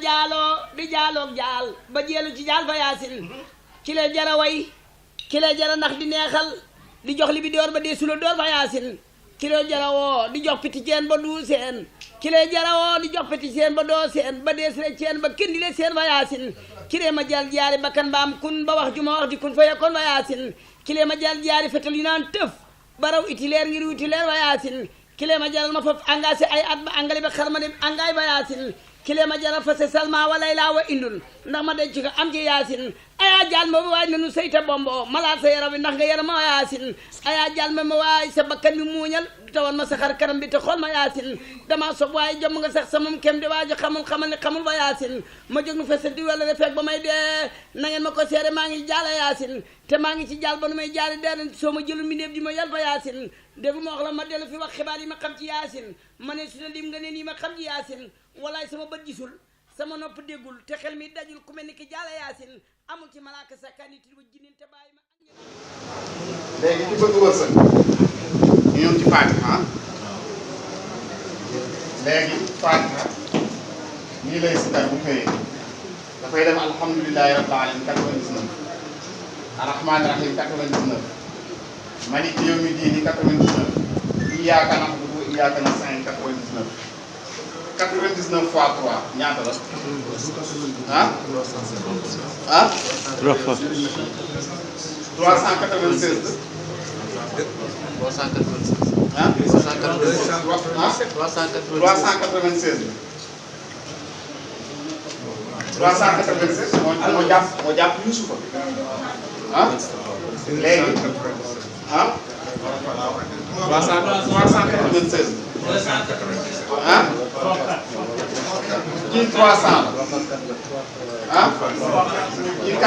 jaaloo di jaaloog jaal ba jeelu ci jaal fa yaasin ki lee jara way ki lee jara ndax di neexal di jox li bi door ba dee sulo door fa yaasin ki lee jara woo di jox piti ceen ba duu seen ki lee jara woo di jox piti ceen ba doo seen ba dee sile ceen ba këndi le seen fa yaasin ki lee ma jal jaari bakkan ba am kun ba wax ju ma wax di kun fa yakkoon fa yaasin ki lee ma jal jaari fetal yu naan tëf baraw itileer ngir wutileer fa yaasin ki lee ma jaral ma foofu engagé ay at ba engrais ba xar ma dem engrais fa yaasin kile ma jara fase salma walay laa wa indul ndax ma denc ko am ci yaasin ayaa jàll ma waay nanu sayta bombo malaat sa yaram bi ndax nga yaram ma yaasin ayaa jàll ma waay sa bakkan bi muuñal tawan ma sa xar kanam bi te xool ma yaasin dama sob waaye jom nga sax sa moom kem di waaji xamul xamal ne xamul fa yaasin ma jóg nu fese di wala fekk ba may dee na ngeen ma ko seere maa ngi jaala yaasin te maa ngi ci jàll ba nu may jaali dee soo ma jëlu mbindeef di ma yal fa yaasin déggu ma wax la ma dellu fi wax xibaar yi ma xam ci yaasin ma ne su ne lim nga ne nii ma xam ci yaasin walaay sama bët gisul sama nopp déggul te xel mi dajul ku mel ni ki jaala yaasin amul ci malaaka sakkanit wa jinin te bàyyi ma léegi ci bëgg wërsëg ñu ñëw ci Fatiha léegi Fatiha nii lay si bu xëyee dafay def alhamdulilahi rabbil alamin 99 arrahmani rahim 99 maliki yawmi diini 99 iyyaka na'budu wa iyyaka nasta'in 99 99 fois 3 ñaata la ah ah 3 fois 396 ah 396 moo jàpp Yuusufa ah léegi ah 396 ah kii 300 ah kii 80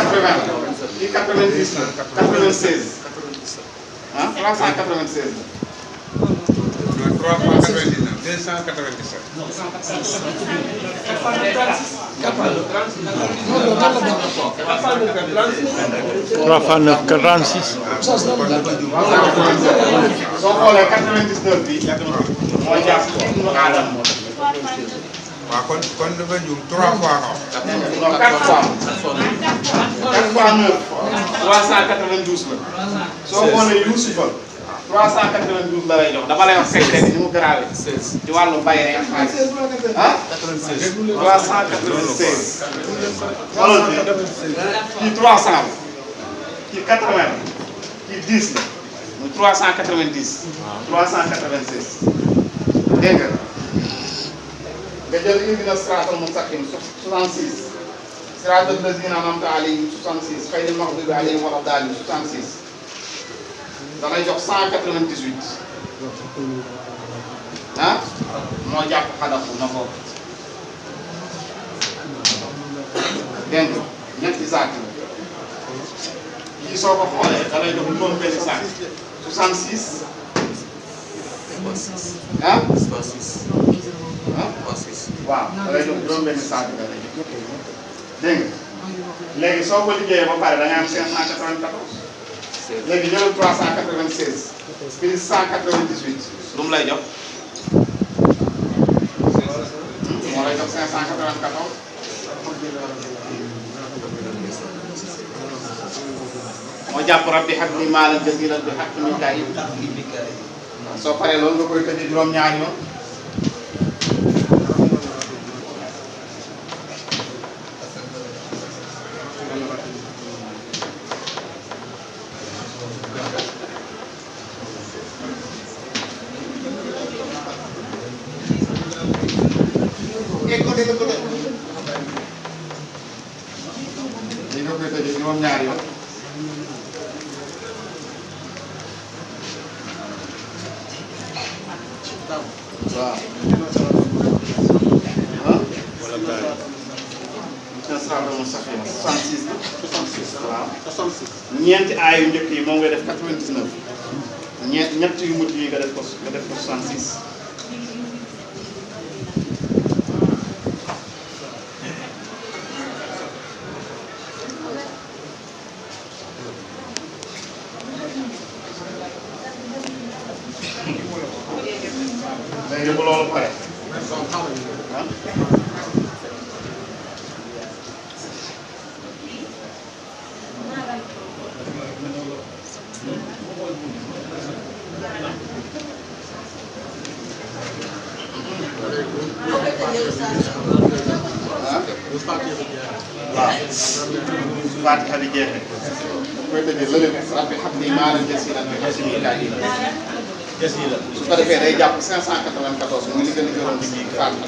kii 90 96 ah 396 3 fois 99 297 3 fois 9 46 soo xoolee 99 bi moo jàpp Ibnu Aadama waaw kon dafa juum 3 fois nga wax. non 4 fois 4 fois 9 392 la soo xoolee Yuusufa 392 la lay jox dama lay wax kay tey ni mu garaawee ci wàllu mbay rek ak xaalis ah 396 xoolal bi kii 300 la kii 80 la kii 10 la muy 390 396 dégg nga nga jël ihdina siraatal mustaqim 66 siraatal lazina an'amta alayhim 66 xayril maxduubi alayhim wala daalliin 66 da lay jox 198 ah moo jàpp xadafu na ko dégg nga ñetti saak yi soo ko xoolee da lay jox juróom benn saak 66 ah waaw da lay jox juróom benn saak da lay jox dégg nga léegi soo ko liggéeyee ba pare da ngay am 594 léegi jëlal 396 plus 198 lu mu lay jox moo lay jox 594 moo jàpp rabbi habli maalan jaziilan bi haqqi Mikaayil soo paree loolu nga koy tëjee juróom-ñaari yoon li nga koy tëjee juróom-ñaari yoon waaw wala daal 66 waaw 66 ñeenti aay yu njëkk yi moom ngay def 99 ñett yu mujj yi nga def ko 66 léegi bu loolu pare waaw Fatiha bi jeexee koy tëjee lële rabbi habli maalan jasiilan bi husni ilaahina su ko defee day jàpp 594 muy li gën a juróom ci Fatiha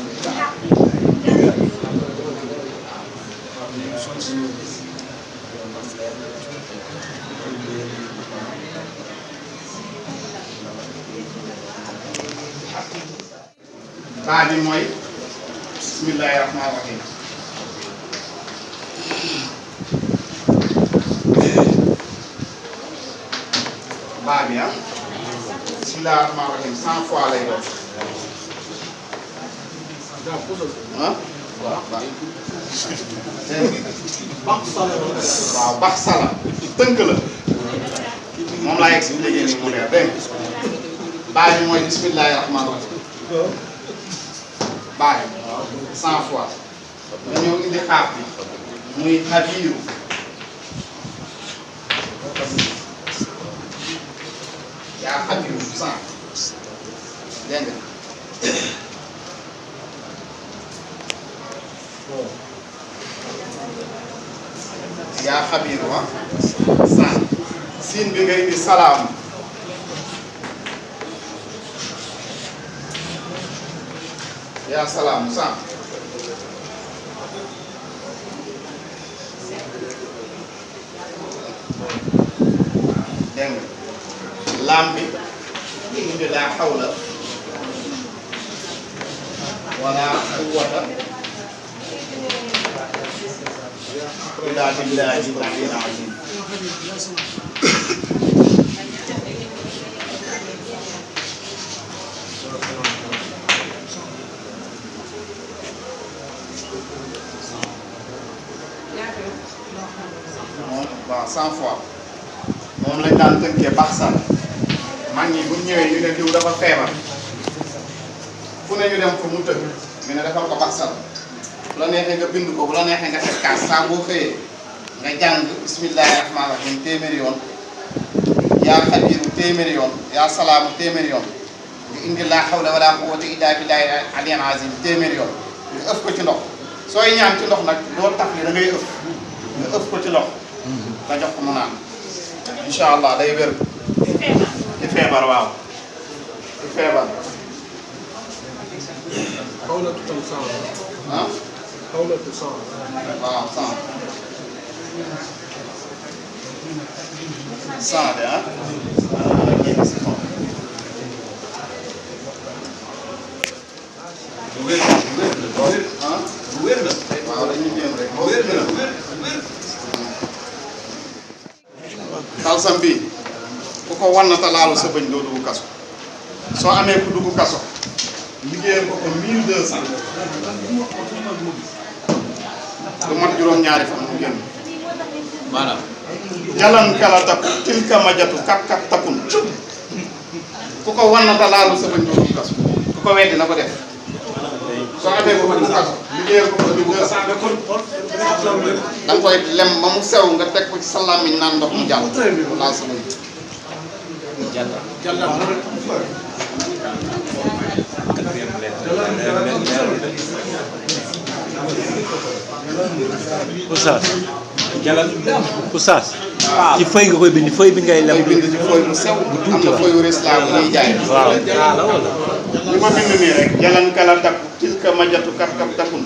baa bi mooy bismillahi rahmaani rahim baa bi bismillahi rahmaani rahim 100 fois lay doon waaw bax sala tënk la moom laa expliqué nii mu leer dégg baa bi mooy bismillahi rahmaani rahim baa bi 100 fois nga ñëw indi xaaf bi muy xabiiru yaa xabiiru 100 dégg nga yaa xabiiru 100 siin bi nga indi salaam yaa salaam 100 dégg nga laam bi ñu indi laa xawla wala quwwata illaa billaahi al-aliyyil aziim moom waaw 100 fois moom lañ daan tënkee baxsan mag ñi bu ñëwee ñu ne diw dafa feebar fu ne ñu dem ko mu tëgg ñu ne defal ko baxsan bu la neexee nga bind ko bu la neexee nga teg kaas saa boo xëyee nga jàng bismillahi rahmaani rahim téeméeri yoon yaa xabiiru téeméeri yoon yaa salaamu téeméeri yoon nga indi laa xawla wala quwwata illaa billaahi al-aliyyil aziim téeméeri yoon nga ëf ko ci ndox sooy ñaan ci ndox nag doo taf li da ngay ëf nga ëf ko ci ndox nga jox ko mu naan incha allah day wér ci feebar waaw ci feebar ah waaw 100 de ah waaw dañuy jéem rek talsam bi ku ko wannata laalu sa bëñ doo dugg kaso soo amee ku dugg kaso liggéeyal ko ko 1200 du mat juróom-ñaari fan mu génn maanaam jalan kala takku tilka majatu kat kat takkun ku ko wannata laalu sa bëñ doo dugg kaso ku ko weddi na ko def soo amee ko dugg kaso liggéeyal ko ko 1200 da nga koy lem ba mu sew nga teg ko ci sa làmmiñ naan ndox mu jàll laal sa bëñ Oustaz Oustaz ci feuille nga koy bind feuille bi ngay lem ngay bind ci feuille bu sew bu tuuti am na feuille risla bu ñuy jaay waaw li ma bind nii rek jalan kala takku tilka majatu kat kat takkun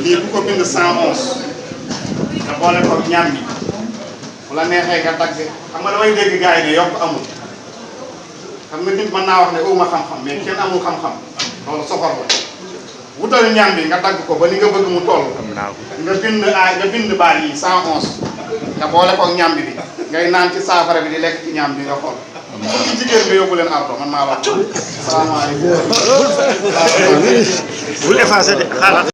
lii bu ko bind 111 nga boole ko ñam bi bu la neexee nga dagg xam nga damay dégg gars yi ne yokk amul xam nga nit mën naa wax ne uma xam-xam mais kenn amul xam-xam loolu soxor la wutal ñam bi nga dagg ko ba ni nga bëgg mu toll nga bind baat yi 111 nga boole ko ñam bi ngay naan ci saafara bi di lekk ci ñam bi nga xool ci jigéen nga yóbbu leen ardo man maa wax salaamaaleykum bul effacé de xaaral